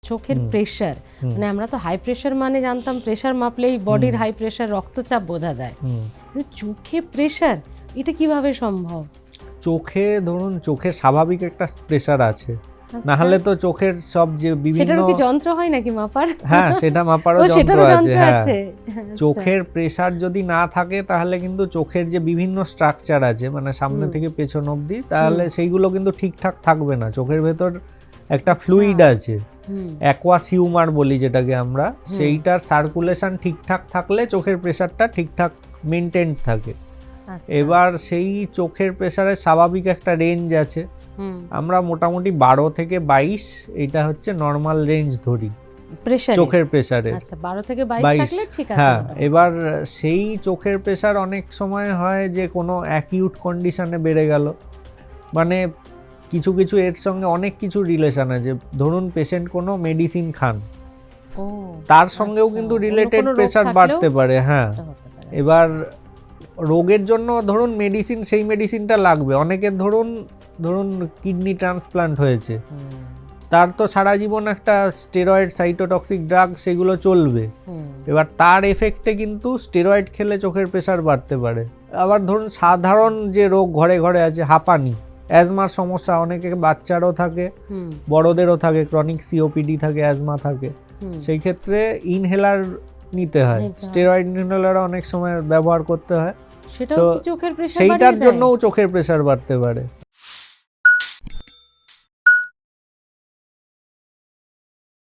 চোখের প্রেশার, মানে আমরা তো হাই প্রেশার মানে জানতাম প্রেশার মাপলেই বডির হাই প্রেশার, রক্তচাপ বোঝা যায়, কিন্তু চোখে প্রেশার এটা কিভাবে সম্ভব? চোখে ধরুন চোখের স্বাভাবিক একটা প্রেশার আছে, না হলে তো চোখের সব যে বিভিন্ন, সেটারও কি যন্ত্র হয় নাকি মাপার? হ্যাঁ সেটা মাপারও ও, যন্ত্র সেটারও আছে। যন্ত্র হ্যাঁ, আছে। চোখের প্রেশার যদি না থাকে তাহলে কিন্তু চোখের যে বিভিন্ন স্ট্রাকচার আছে মানে সামনে থেকে পেছন অবধি, তাহলে সেইগুলো কিন্তু ঠিকঠাক থাকবে না। চোখের ভেতর একটা ফ্লুইড আছে, অ্যাকোয়াস হিউমার বলি যেটাকে আমরা, সেইটার সার্কুলেশন ঠিকঠাক থাকলে চোখের প্রেশারটা ঠিকঠাক মেনটেন থাকে। এবার সেই চোখের প্রেশারের স্বাভাবিক একটা রেঞ্জ আছে, আমরা মোটামুটি 12 থেকে 22 এটা হচ্ছে নর্মাল রেঞ্জ ধরি চোখের প্রেশারের। আচ্ছা, 12 থেকে 22 থাকলে ঠিক আছে। হ্যাঁ, এবার সেই চোখের প্রেশার অনেক সময় হয় যে কোনো অ্যাকিউট কন্ডিশনে বেড়ে গেল, মানে কিছু কিছু এর সঙ্গে অনেক কিছু রিলেশন আছে। ধরুন পেশেন্ট কোনো মেডিসিন খান, তার সঙ্গেও কিন্তু রিলেটেড প্রেশার বাড়তে পারে। হ্যাঁ, এবার রোগের জন্য ধরুন মেডিসিন, সেই মেডিসিনটা লাগবে। অনেকের ধরুন কিডনি ট্রান্সপ্লান্ট হয়েছে, তার তো সারা জীবন একটা স্টেরয়েড সাইটোটক্সিক ড্রাগ সেগুলো চলবে, এবার তার এফেক্টে কিন্তু স্টেরয়েড খেলে চোখের প্রেশার বাড়তে পারে। আবার ধরুন সাধারণ যে রোগ ঘরে ঘরে আছে, হাঁপানি, অ্যাজমার সমস্যা, অনেকে বাচ্চারও থাকে বড়দেরও থাকে, ক্রনিক সিওপিডি থাকে, অ্যাজমা থাকে, সেই ক্ষেত্রে ইনহেলার নিতে হয়, স্টেরয়েড ইনহেলার অনেক সময় ব্যবহার করতে হয়, তো সেইটার জন্যও চোখের প্রেশার বাড়তে পারে।